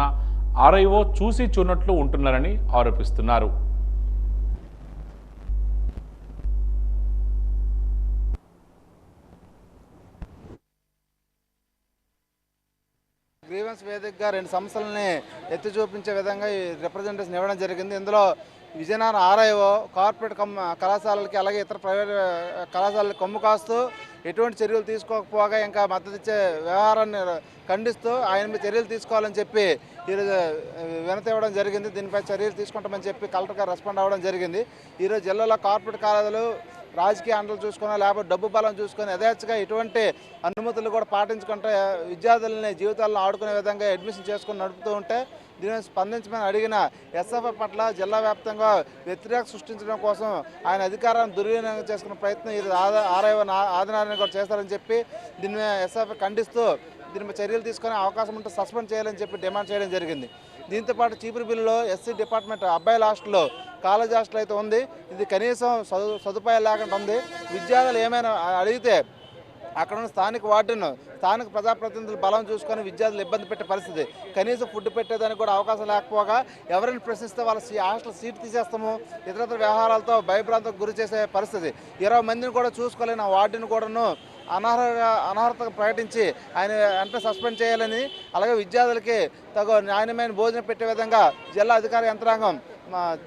ఆర్ఐఓ చూసి చూడనట్లు ఉంటున్నారని ఆరోపిస్తున్నారు. గ్రీవెన్స్ వేదికగా 2 సమస్యలని ఎత్తి చూపించే విధంగా ఈ రిప్రజెంటేషన్ ఇవ్వడం జరిగింది. ఇందులో విజయనగరం ఆర్ఐఓ కార్పొరేట్ కళాశాలలకి అలాగే ఇతర ప్రైవేట్ కళాశాలలకు కొమ్ము కాస్తూ ఎటువంటి చర్యలు తీసుకోకపోగా ఇంకా మద్దతు ఇచ్చే వ్యవహారాన్ని ఖండిస్తూ ఆయన మీద చర్యలు తీసుకోవాలని చెప్పి ఈరోజు వినతి ఇవ్వడం జరిగింది. దీనిపై చర్యలు తీసుకుంటామని చెప్పి కలెక్టర్ గారు రెస్పాండ్ అవ్వడం జరిగింది. ఈరోజు జిల్లాలో కార్పొరేట్ కళాశాలలు రాజకీయ అండలు చూసుకున్నా లేకపోతే డబ్బు బలం చూసుకొని యథేచ్ఛగా ఎటువంటి అనుమతులు కూడా పాటించుకుంటే విద్యార్థులని జీవితాలను ఆడుకునే విధంగా అడ్మిషన్ చేసుకుని నడుపుతూ ఉంటే దీని స్పందించమని అడిగిన ఎస్ఎఫ్ఐ పట్ల జిల్లా వ్యాప్తంగా వ్యతిరేక సృష్టించడం కోసం ఆయన అధికారాన్ని దుర్వినియోగం చేసుకున్న ప్రయత్నం ఇది ఆర్ఐఓ ఆదినారాయణ కూడా చేస్తారని చెప్పి దీన్ని ఎస్ఎఫ్ఐ ఖండిస్తూ దీనిపై చర్యలు తీసుకునే అవకాశం ఉంటే సస్పెండ్ చేయాలని చెప్పి డిమాండ్ చేయడం జరిగింది. దీంతోపాటు చీపురు బిల్లులో ఎస్సీ డిపార్ట్మెంట్ అబ్బాయిల హాస్టల్లో కాలేజ్ హాస్టల్ అయితే ఉంది. ఇది కనీసం సదుపాయాలు లేకుండా ఉంది. విద్యార్థులు ఏమైనా అడిగితే అక్కడ ఉన్న స్థానిక వార్డును స్థానిక ప్రజాప్రతినిధులు బలం చూసుకొని విద్యార్థులు ఇబ్బంది పెట్టే పరిస్థితి. కనీసం ఫుడ్ పెట్టేదానికి కూడా అవకాశం లేకపోగా ఎవరిని ప్రశ్నిస్తే వాళ్ళ హాస్టల్ సీట్ తీసేస్తాము ఇతరత్ర వ్యవహారాలతో భయభ్రాంతకు గురి చేసే పరిస్థితి. 20 మందిని కూడా చూసుకోలేని ఆ వార్డును కూడాను అనర్హత ప్రకటించి ఆయన వెంటనే సస్పెండ్ చేయాలని అలాగే విద్యార్థులకి తగు నాణ్యమైన భోజనం పెట్టే విధంగా జిల్లా అధికార యంత్రాంగం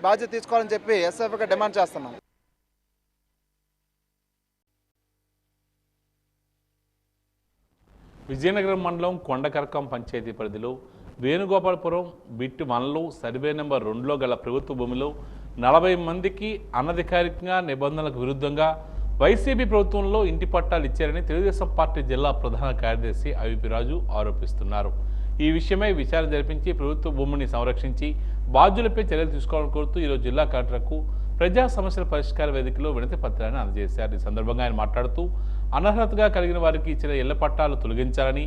బాధ్యత తీసుకోవాలని చెప్పి ఎస్ఎఫ్ఐగా డిమాండ్ చేస్తున్నాం. విజయనగరం మండలం కొండకరకం పంచాయతీ పరిధిలో వేణుగోపాలపురం బిట్ 1లో సర్వే నెంబర్ 2లో గల ప్రభుత్వ భూమిలో 40 మందికి అనధికారికంగా నిబంధనలకు విరుద్ధంగా వైసీపీ ప్రభుత్వంలో ఇంటి పట్టాలు ఇచ్చారని తెలుగుదేశం పార్టీ జిల్లా ప్రధాన కార్యదర్శి ఐవిపి రాజు ఆరోపిస్తున్నారు. ఈ విషయమై విచారణ జరిపించి ప్రభుత్వ భూమిని సంరక్షించి బాధ్యులపై చర్యలు తీసుకోవాలని కోరుతూ ఈరోజు జిల్లా కలెక్టర్కు ప్రజా సమస్యల పరిష్కార వేదికలో వినతి పత్రాన్ని అందజేశారు. ఈ సందర్భంగా ఆయన మాట్లాడుతూ అనర్హతగా కలిగిన వారికి ఇచ్చిన ఇళ్ల పట్టాలు తొలగించాలని,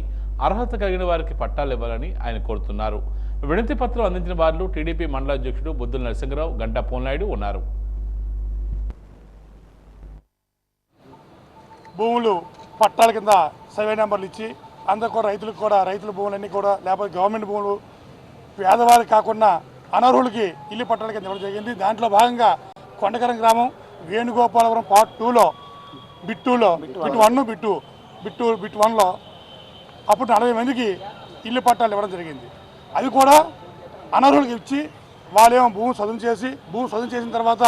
అర్హత కలిగిన వారికి పట్టాలు ఇవ్వాలని ఆయన కోరుతున్నారు. వినతి పత్రం అందించిన వారిలో టీడీపీ మండల అధ్యక్షుడు బొద్దుల నరసింహరావు, గంటా పోన్నాయుడు ఉన్నారు. భూములు పట్టాల కింద సర్వే నెంబర్లు ఇచ్చి అందరూ కూడా రైతులకు కూడా రైతుల భూములన్నీ కూడా లేకపోతే గవర్నమెంట్ భూములు పేదవారికి కాకుండా అనర్హులకి ఇల్లు పట్టాల కింద ఇవ్వడం జరిగింది. దాంట్లో భాగంగా కొండకరం గ్రామం వేణుగోపాలపురం పార్ట్ 2లో బిట్ 1లో అప్పుడు 40 మందికి ఇల్లు పట్టాలు ఇవ్వడం జరిగింది. అది కూడా అనర్హులకి ఇచ్చి వాళ్ళేమో భూమి సదును చేసిన తర్వాత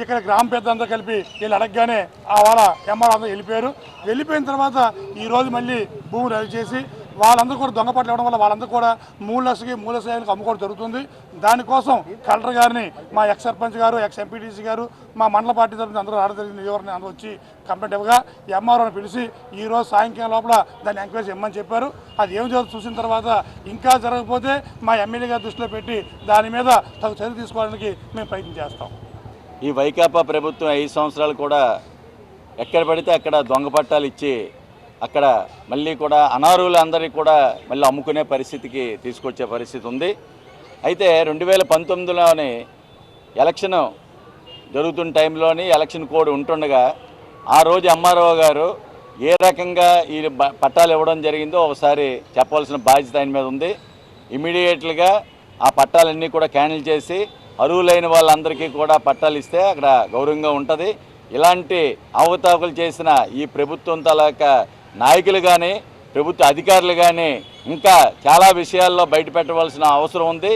ఇక్కడ గ్రామ పెద్ద అంతా కలిపి వీళ్ళు అడగగానే వాళ్ళ ఎంఆర్ అందరూ వెళ్ళిపోయిన తర్వాత ఈరోజు మళ్ళీ భూమి రద్దు చేసి వాళ్ళందరూ కూడా దొంగ పట్ల ఇవ్వడం వల్ల వాళ్ళందరూ కూడా 3 లక్షలకి అమ్ముకోవడం జరుగుతుంది. దానికోసం కలెక్టర్ గారిని మా ఎక్స్ సర్పంచ్ గారు, ఎక్స్ ఎంపీటీసీ గారు, మా మండల పార్టీ తరఫున అందరూ రావడం జరిగింది. ఎవరిని అందరూ వచ్చి కంప్లైంట్ ఇవ్వగా ఎంఆర్ఓని పిలిచి ఈరోజు సాయంకాలం లోపల దాన్ని ఎంక్వైరీ చేయమని చెప్పారు. అది ఏం జరుగుతుందో చూసిన తర్వాత ఇంకా జరగకపోతే మా ఎమ్మెల్యే గారి దృష్టిలో పెట్టి దాని మీద తగు చర్య తీసుకోవడానికి మేము ప్రయత్నం చేస్తాం. ఈ వైకాపా ప్రభుత్వం 5 సంవత్సరాలు కూడా ఎక్కడ పడితే అక్కడ దొంగ పట్టాలు ఇచ్చి అక్కడ మళ్ళీ కూడా అనర్హులందరికీ కూడా మళ్ళీ అమ్ముకునే పరిస్థితికి తీసుకొచ్చే పరిస్థితి ఉంది. అయితే 2019లోని ఎలక్షన్ జరుగుతున్న టైంలోని ఎలక్షన్ కోడ్ ఉంటుండగా ఆ రోజు ఎంఆర్ఓ గారు ఏ రకంగా ఈ పట్టాలు ఇవ్వడం జరిగిందో ఒకసారి చెప్పవలసిన బాధ్యత ఆయన మీద ఉంది. ఇమీడియట్గా ఆ పట్టాలన్నీ కూడా క్యాన్సిల్ చేసి అర్హులైన వాళ్ళందరికీ కూడా పట్టాలు ఇస్తే అక్కడ గౌరవంగా ఉంటుంది. ఇలాంటి అవకతవకలు చేసిన ఈ ప్రభుత్వం తాలూకా నాయకులు కానీ ప్రభుత్వ అధికారులు కానీ ఇంకా చాలా విషయాల్లో బయట పెట్టవలసిన అవసరం ఉంది.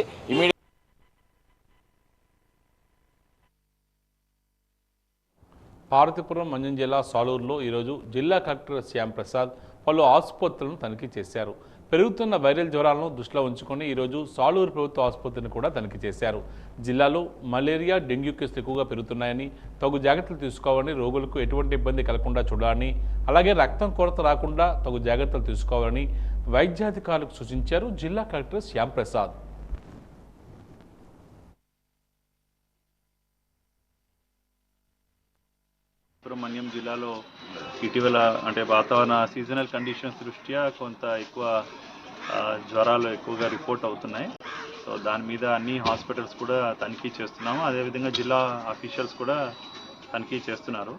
పార్వతీపురం మంజం జిల్లా సాలూరులో ఈరోజు జిల్లా కలెక్టర్ శ్యామ్ ప్రసాద్ పలు ఆసుపత్రులను తనిఖీ చేశారు. పెరుగుతున్న వైరల్ జ్వరాలను దృష్టిలో ఉంచుకొని ఈరోజు సాలూరు ప్రభుత్వ ఆసుపత్రిని కూడా తనిఖీ చేశారు. జిల్లాలో మలేరియా, డెంగ్యూ కేసులు ఎక్కువగా పెరుగుతున్నాయని, తగు జాగ్రత్తలు తీసుకోవాలని, రోగులకు ఎటువంటి ఇబ్బంది కలగకుండా చూడాలని, అలాగే రక్తం కొరత రాకుండా తగు జాగ్రత్తలు తీసుకోవాలని వైద్యాధికారులకు సూచించారు జిల్లా కలెక్టర్ శ్యామ్ ప్రసాద్. మన్యం జిల్లాలో ఇటీవల అంటే వాతావరణ సీజనల్ కండిషన్స్ దృష్ట్యా కొంత ఎక్కువ జ్వరాలు ఎక్కువగా రిపోర్ట్ అవుతున్నాయి. సో దాని మీద అన్ని హాస్పిటల్స్ కూడా తనిఖీ చేస్తున్నాము. అదేవిధంగా జిల్లా అఫీషియల్స్ కూడా తనిఖీ చేస్తున్నారు.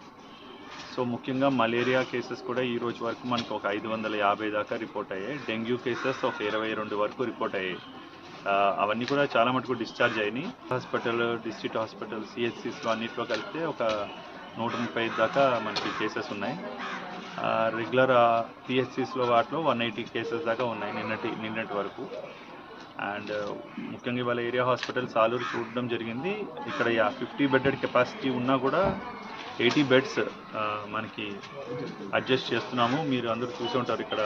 సో ముఖ్యంగా మలేరియా కేసెస్ కూడా ఈ రోజు వరకు మనకు ఒక 550 దాకా రిపోర్ట్ అయ్యాయి. డెంగ్యూ కేసెస్ ఒక 22 వరకు రిపోర్ట్ అయ్యాయి. అవన్నీ కూడా చాలా మటుకు డిశ్చార్జ్ అయినాయి. హాస్పిటల్, డిస్ట్రిక్ట్ హాస్పిటల్, సిహెచ్సిస్లో అన్నింటిలో కలిపితే ఒక 135 దాకా మనకి కేసెస్ ఉన్నాయి. రెగ్యులర్ పిహెచ్సిస్లో వాటిలో 180 కేసెస్ దాకా ఉన్నాయి నిన్నటి వరకు. అండ్ ముఖ్యంగా ఇవాళ ఏరియా హాస్పిటల్ సాలూరు చూడడం జరిగింది. ఇక్కడ 50 బెడెడ్ కెపాసిటీ ఉన్నా కూడా 80 బెడ్స్ మనకి అడ్జస్ట్ చేస్తున్నాము. మీరు అందరూ చూసి ఉంటారు, ఇక్కడ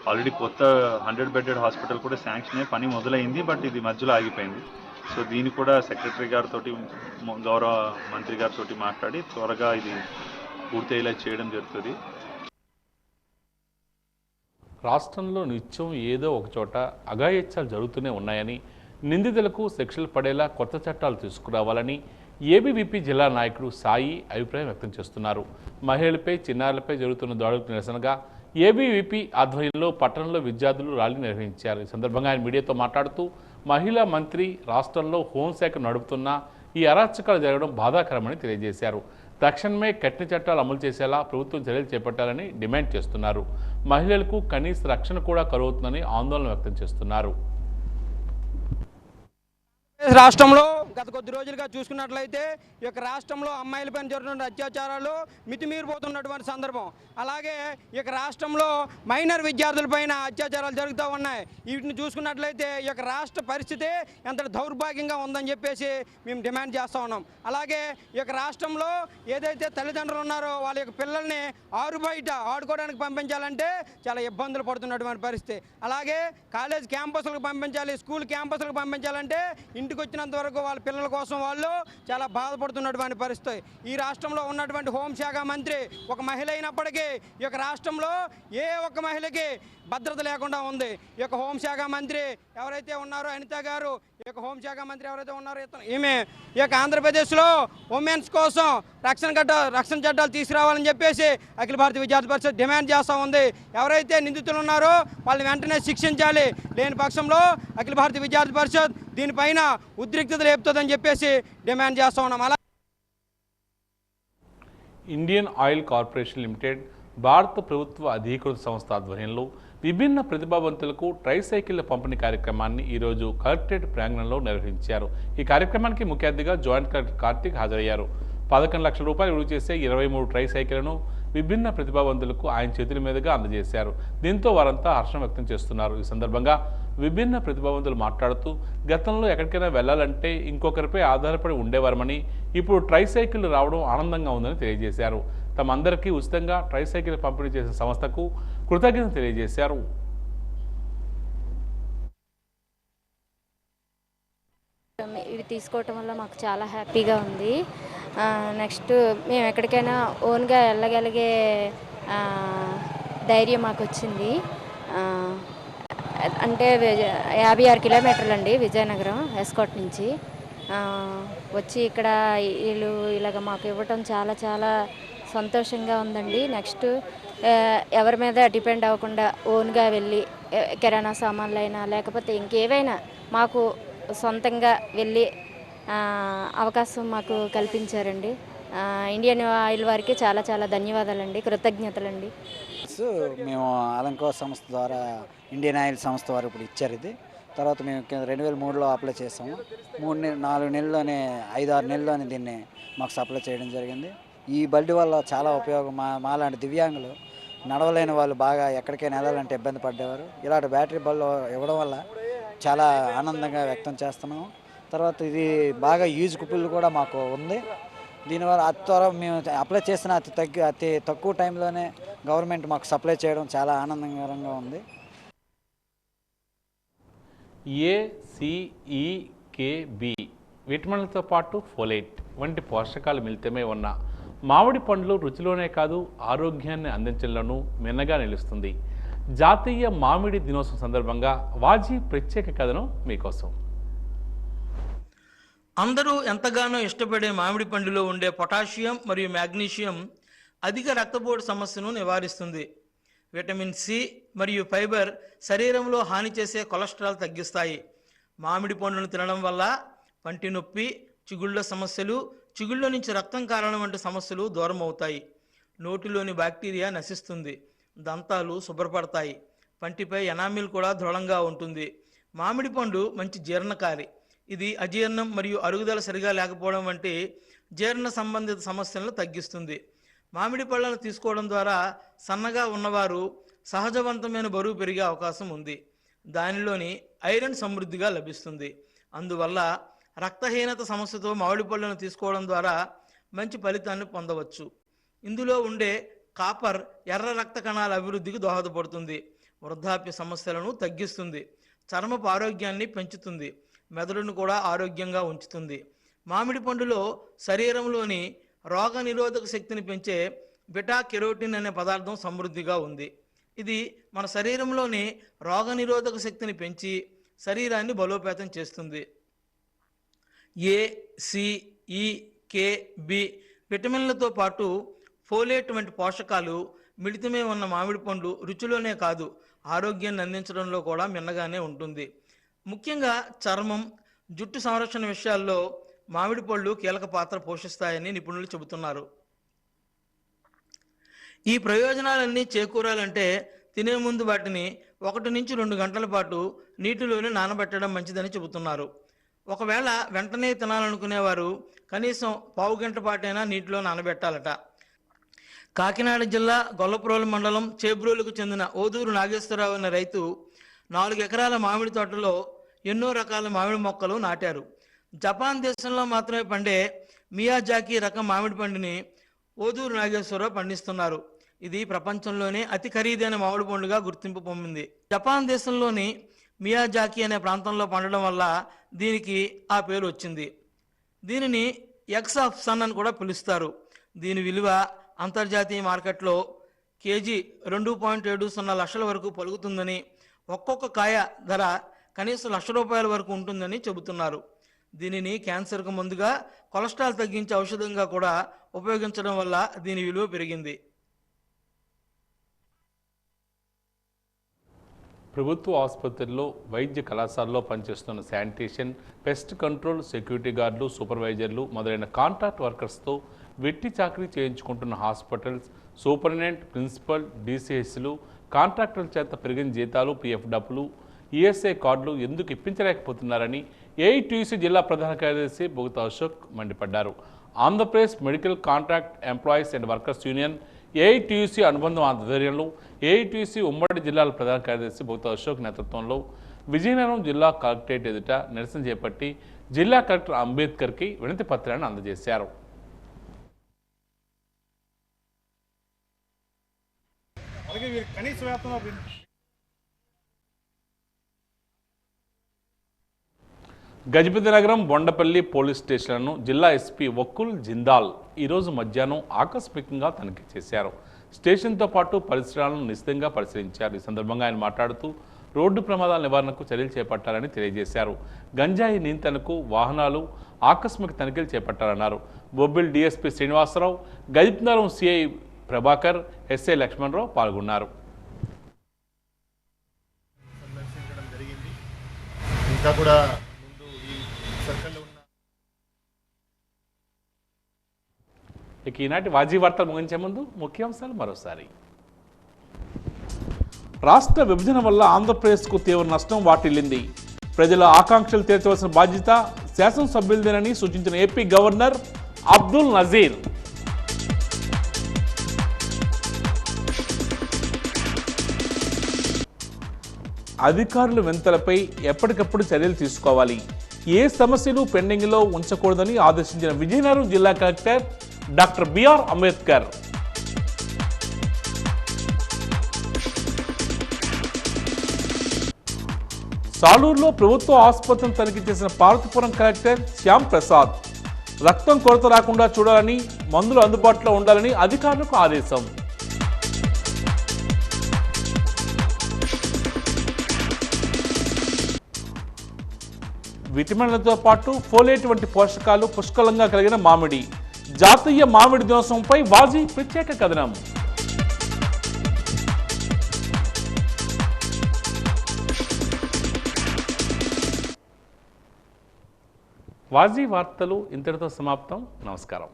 ఆల్రెడీ కొత్త 100 బెడెడ్ హాస్పిటల్ కూడా శాంక్షన్ అయ్యి పని మొదలైంది. బట్ ఇది మధ్యలో ఆగిపోయింది. సో దీన్ని కూడా సెక్రటరీ గారితో, గౌరవ మంత్రి గారితో మాట్లాడి త్వరగా ఇది పూర్తయ్యేలా చేయడం జరుగుతుంది. రాష్ట్రంలో నిత్యం ఏదో ఒక చోట అఘాయిత్యాలు జరుగుతూనే ఉన్నాయని, నిందితులకు శిక్షలు పడేలా కొత్త చట్టాలు తీసుకురావాలని ఏబీవీపీ జిల్లా నాయకుడు సాయి అభిప్రాయం వ్యక్తం చేస్తున్నారు. మహిళలపై, చిన్నారులపై జరుగుతున్న దాడులకు నిరసనగా ఏబీవీపీ ఆధ్వర్యంలో పట్టణంలో విద్యార్థులు ర్యాలీ నిర్వహించారు. ఈ సందర్భంగా ఆయన మీడియాతో మాట్లాడుతూ మహిళా మంత్రి రాష్ట్రంలో హోంశాఖ నడుపుతున్న ఈ అరాచకాలు జరగడం బాధాకరమని తెలియజేశారు. తక్షణమే కఠిన చట్టాలు అమలు చేసేలా ప్రభుత్వం చర్యలు చేపట్టాలని డిమాండ్ చేస్తున్నారు. మహిళలకు కనీస రక్షణ కూడా కలుగుతుందని ఆందోళన వ్యక్తం చేస్తున్నారు. రాష్ట్రంలో గత కొద్ది రోజులుగా చూసుకున్నట్లయితే ఈ యొక్క రాష్ట్రంలో అమ్మాయిలపైన జరుగుతున్న అత్యాచారాలు మితిమీరిపోతున్నటువంటి సందర్భం. అలాగే ఈ యొక్క రాష్ట్రంలో మైనర్ విద్యార్థులపైన అత్యాచారాలు జరుగుతూ ఉన్నాయి. వీటిని చూసుకున్నట్లయితే ఈ యొక్క రాష్ట్ర పరిస్థితి ఎంత దౌర్భాగ్యంగా ఉందని చెప్పేసి మేము డిమాండ్ చేస్తూ ఉన్నాం. అలాగే ఈ యొక్క రాష్ట్రంలో ఏదైతే తల్లిదండ్రులు ఉన్నారో వాళ్ళ యొక్క పిల్లల్ని ఆరు బయట ఆడుకోవడానికి పంపించాలంటే చాలా ఇబ్బందులు పడుతున్నటువంటి పరిస్థితి. అలాగే కాలేజ్ క్యాంపస్లకు పంపించాలి, స్కూల్ క్యాంపస్లకు పంపించాలంటే ఇంటికి వచ్చినంత వరకు వాళ్ళ పిల్లల కోసం వాళ్ళు చాలా బాధపడుతున్నటువంటి పరిస్థితి. ఈ రాష్ట్రంలో ఉన్నటువంటి హోంశాఖ మంత్రి ఒక మహిళ అయినప్పటికీ ఈ యొక్క రాష్ట్రంలో ఏ ఒక్క మహిళకి భద్రత లేకుండా ఉంది. ఈ యొక్క హోంశాఖ మంత్రి ఎవరైతే ఉన్నారో అనిత గారు, ఈ యొక్క హోంశాఖ మంత్రి ఎవరైతే ఉన్నారో ఈమె ఈ యొక్క ఆంధ్రప్రదేశ్లో ఉమెన్స్ కోసం రక్షణ చట్టాలు తీసుకురావాలని చెప్పేసి అఖిల భారతీయ విద్యార్థి పరిషత్ డిమాండ్ చేస్తూ ఉంది. ఎవరైతే నిందితులు ఉన్నారో వాళ్ళని వెంటనే శిక్షించాలి. లేని పక్షంలో అఖిల భారతీయ విద్యార్థి పరిషత్ దీనిపైన ఉద్రిక్తత రేపుతుందని చెప్పేసి డిమాండ్ చేస్తూ ఉన్నాం. అలా ఇండియన్ ఆయిల్ కార్పొరేషన్ లిమిటెడ్ భారత ప్రభుత్వ అధీకృత సంస్థ ఆధ్వర్యంలో విభిన్న ప్రతిభావంతులకు ట్రైసైకిళ్ల పంపిణీ కార్యక్రమాన్ని ఈరోజు కలెక్టరేట్ ప్రాంగణంలో నిర్వహించారు. ఈ కార్యక్రమానికి ముఖ్య అతిథిగా జాయింట్ కలెక్టర్ కార్తిక్ హాజరయ్యారు. 11 లక్షల రూపాయలు విలువ చేసే 23 ట్రైసైకిళ్లను విభిన్న ప్రతిభావంతులకు ఆయన చేతుల మీదుగా అందజేశారు. దీంతో వారంతా హర్షం వ్యక్తం చేస్తున్నారు. ఈ సందర్భంగా విభిన్న ప్రతిభావంతులు మాట్లాడుతూ గతంలో ఎక్కడికైనా వెళ్లాలంటే ఇంకొకరిపై ఆధారపడి ఉండేవారమని, ఇప్పుడు ట్రైసైకిళ్లు రావడం ఆనందంగా ఉందని తెలియజేశారు. తమందరికీ ఉచితంగా ట్రైసైకిల్ పంపిణీ చేసిన సంస్థకు కృతజ్ఞత తెలియజేశారు. ఇవి తీసుకోవటం వల్ల మాకు చాలా హ్యాపీగా ఉంది. నెక్స్ట్ మేము ఎక్కడికైనా ఓన్గా వెళ్ళగలిగే ధైర్యం మాకు వచ్చింది. అంటే 56 కిలోమీటర్లు అండి విజయనగరం ఎస్కోట్ నుంచి వచ్చి ఇక్కడ వీళ్ళు ఇలాగ మాకు ఇవ్వటం చాలా చాలా సంతోషంగా ఉందండి. నెక్స్ట్ ఎవరి మీద డిపెండ్ అవ్వకుండా ఓన్గా వెళ్ళి కిరాణా సామాన్లు అయినా లేకపోతే ఇంకేవైనా మాకు సొంతంగా వెళ్ళి అవకాశం మాకు కల్పించారండి. ఇండియన్ ఆయిల్ వారికి చాలా చాలా ధన్యవాదాలండి, కృతజ్ఞతలండి. మేము అలంకో సంస్థ ద్వారా ఇండియన్ ఆయిల్ సంస్థ వారు ఇప్పుడు ఇచ్చారు. ఇది తర్వాత మేము 2003లో అప్లై చేసాము. 4 నెలల్లోనే 5-6 నెలల్లోనే దీన్ని మాకు సప్లై చేయడం జరిగింది. ఈ బండి వల్ల చాలా ఉపయోగం. మాలాంటి దివ్యాంగులు నడవలేని వాళ్ళు బాగా ఎక్కడికైనా వెళ్ళాలంటే ఇబ్బంది పడేవారు. ఇలాంటి బ్యాటరీ బళ్ళు ఇవ్వడం వల్ల చాలా ఆనందంగా వ్యక్తం చేస్తున్నాము. తర్వాత ఇది బాగా యూజ్ఫుల్ కూడా మాకు ఉంది. దీనివల్ల అతి త్వర మేము అప్లై చేసిన అతి తక్కువ టైంలోనే గవర్నమెంట్ మాకు సప్లై చేయడం చాలా ఆనందకరంగా ఉంది. ACEKB విటమిన్లతో పాటు ఫోలేట్ వంటి పోషకాలు మిళితమై ఉన్న మామిడి పండ్లు రుచిలోనే కాదు ఆరోగ్యాన్ని అందించడంలోనూ మిన్నగా నిలుస్తుంది. జాతీయ మామిడి దినోత్సవం సందర్భంగా వాజీ ప్రత్యేక కథనం మీకోసం. అందరూ ఎంతగానో ఇష్టపడే మామిడి పండులో ఉండే పొటాషియం మరియు మ్యాగ్నీషియం అధిక రక్తపోటు సమస్యను నివారిస్తుంది. విటమిన్ సి మరియు ఫైబర్ శరీరంలో హాని చేసే కొలెస్ట్రాల్ తగ్గిస్తాయి. మామిడి పండును తినడం వల్ల పంటి నొప్పి, చిగుళ్ళ సమస్యలు, చిగుళ్ళ నుంచి రక్తం కారణం వంటి సమస్యలు దూరం అవుతాయి. నోటిలోని బ్యాక్టీరియా నశిస్తుంది. దంతాలు శుభ్రపడతాయి. పంటిపై ఎనామిల్ కూడా దృఢంగా ఉంటుంది. మామిడి పండు మంచి జీర్ణకారి. ఇది అజీర్ణం మరియు అరుగుదల సరిగా లేకపోవడం వంటి జీర్ణ సంబంధిత సమస్యలను తగ్గిస్తుంది. మామిడి పళ్ళను తీసుకోవడం ద్వారా సన్నగా ఉన్నవారు సహజవంతమైన బరువు పెరిగే అవకాశం ఉంది. దానిలోని ఐరన్ సమృద్ధిగా లభిస్తుంది. అందువల్ల రక్తహీనత సమస్యతో మామిడి పళ్ళను తీసుకోవడం ద్వారా మంచి ఫలితాన్ని పొందవచ్చు. ఇందులో ఉండే కాపర్ ఎర్ర రక్త కణాల అభివృద్ధికి దోహదపడుతుంది. వృద్ధాప్య సమస్యలను తగ్గిస్తుంది. చర్మపు ఆరోగ్యాన్ని పెంచుతుంది. మెదడును కూడా ఆరోగ్యంగా ఉంచుతుంది. మామిడి పండులో శరీరంలోని రోగ నిరోధక శక్తిని పెంచే బీటా కెరోటిన్ అనే పదార్థం సమృద్ధిగా ఉంది. ఇది మన శరీరంలోని రోగ నిరోధక శక్తిని పెంచి శరీరాన్ని బలోపేతం చేస్తుంది. ఏ, సి, ఈ, కే, బి విటమిన్లతో పాటు ఫోలేట్ వంటి పోషకాలు మిళితమే ఉన్న మామిడి పండు రుచిలోనే కాదు, ఆరోగ్యాన్ని అందించడంలో కూడా మిన్నగానే ఉంటుంది. ముఖ్యంగా చర్మం, జుట్టు సంరక్షణ విషయాల్లో మామిడి పళ్ళు కీలక పాత్ర పోషిస్తాయని నిపుణులు చెబుతున్నారు. ఈ ప్రయోజనాలన్నీ చేకూరాలంటే తినే ముందు వాటిని 1 నుంచి 2 గంటల పాటు నీటిలోనే నానబెట్టడం మంచిదని చెబుతున్నారు. ఒకవేళ వెంటనే తినాలనుకునేవారు కనీసం పావు గంట పాటైనా నీటిలో నానబెట్టాలట. కాకినాడ జిల్లా గొల్లప్రోలు మండలం చేబ్రోలుకు చెందిన ఓదూరు నాగేశ్వరరావు అనే రైతు 4 ఎకరాల మామిడి తోటలో ఎన్నో రకాల మామిడి మొక్కలు నాటారు. జపాన్ దేశంలో మాత్రమే పండే మియాజాకి రకం మామిడి పండుని ఓదూరు నాగేశ్వరరావు పండిస్తున్నారు. ఇది ప్రపంచంలోనే అతి ఖరీదైన మామిడి పండుగా గుర్తింపు పొందింది. జపాన్ దేశంలోని మియాజాకి అనే ప్రాంతంలో పండడం వల్ల దీనికి ఆ పేరు వచ్చింది. దీనిని ఎగ్స్ ఆఫ్ సన్ అని కూడా పిలుస్తారు. దీని విలువ అంతర్జాతీయ మార్కెట్లో కేజీ 2.70 లక్షల వరకు పలుకుతుందని, ఒక్కొక్క కాయ ధర కనీసం ₹1,00,000 వరకు ఉంటుందని చెబుతున్నారు. దీనిని క్యాన్సర్కు ముందుగా కొలెస్ట్రాల్ తగ్గించే ఔషధంగా కూడా ఉపయోగించడం వల్ల దీని విలువ పెరిగింది. ప్రభుత్వ ఆసుపత్రుల్లో, వైద్య కళాశాలలో పనిచేస్తున్న శానిటేషన్, పెస్ట్ కంట్రోల్, సెక్యూరిటీ గార్డులు, సూపర్వైజర్లు మొదలైన కాంట్రాక్ట్ వర్కర్స్తో వెట్టి చాకరీ చేయించుకుంటున్న హాస్పిటల్స్, సూపరింటెండెంట్, ప్రిన్సిపల్, డీసీహెచ్లు, కాంట్రాక్టర్ల చేత పెరిగిన జీతాలు, పీఎఫ్ డబ్బులు, ఈఎస్ఐ కార్డులు ఎందుకు ఇప్పించలేకపోతున్నారని ఏఐటీయూసీ జిల్లా ప్రధాన కార్యదర్శి బొగుత అశోక్ మండిపడ్డారు. Andhra Pradesh medical contract employees and workers union, AITUC అనుబంధం ఆధ్వర్యంలో ఏఐటీయూసీ ఉమ్మడి జిల్లాల ప్రధాన కార్యదర్శి బొగుత అశోక్ నేతృత్వంలో విజయనగరం జిల్లా కలెక్టరేట్ ఎదుట నిరసన చేపట్టి జిల్లా కలెక్టర్ అంబేద్కర్కి వినతి పత్రాన్ని అందజేశారు. గజపతి నగరం, బొండపల్లి పోలీస్ స్టేషన్లను జిల్లా ఎస్పీ వకుల్ జిందాల్ ఈరోజు మధ్యాహ్నం ఆకస్మికంగా తనిఖీ చేశారు. స్టేషన్తో పాటు పరిసరాలను నిశితంగా పరిశీలించారు. ఈ సందర్భంగా ఆయన మాట్లాడుతూ రోడ్డు ప్రమాదాల నివారణకు చర్యలు చేపట్టాలని తెలియజేశారు. గంజాయి నియంత్రణకు వాహనాలు ఆకస్మిక తనిఖీలు చేపట్టాలన్నారు. బొబ్బిల్ డీఎస్పీ శ్రీనివాసరావు, గజపతి నగరం సిఐ ప్రభాకర్, ఎస్ఐ లక్ష్మణరావు పాల్గొన్నారు. ఇంకా కూడా ముందు ఈ సర్కిల్లో ఉన్న ఇక ఈనాటి వాజీ వార్తలు ముగించే ముందు ముఖ్యాంశాలు మరోసారి. రాష్ట్ర విభజన వల్ల ఆంధ్రప్రదేశ్కు తీవ్ర నష్టం వాటిల్లింది. ప్రజల ఆకాంక్షలు తీర్చవలసిన బాధ్యత శాసనసభ్యులదేనని సూచించిన ఏపీ గవర్నర్ అబ్దుల్ నజీర్. అధికారుల వెంతలపై ఎప్పటికప్పుడు చర్యలు తీసుకోవాలి, ఏ సమస్యలు పెండింగ్లో ఉంచకూడదని ఆదేశించిన విజయనగరం జిల్లా కలెక్టర్ డాక్టర్ బిఆర్ అంబేద్కర్. సాలూరులో ప్రభుత్వ ఆసుపత్రిని తనిఖీ చేసిన పార్వతీపురం కలెక్టర్ శ్యామ్ ప్రసాద్. రక్తం కొరత రాకుండా చూడాలని, మందులు అందుబాటులో ఉండాలని అధికారులకు ఆదేశం. విటమిన్లతో పాటు ఫోలేట్ వంటి పోషకాలు పుష్కలంగా కలిగిన మామిడి. జాతీయ మామిడి దినోత్సవంపై వాజీ ప్రత్యేక కథనం. వాజీ వార్తలు ఇంతటితో సమాప్తం. నమస్కారం.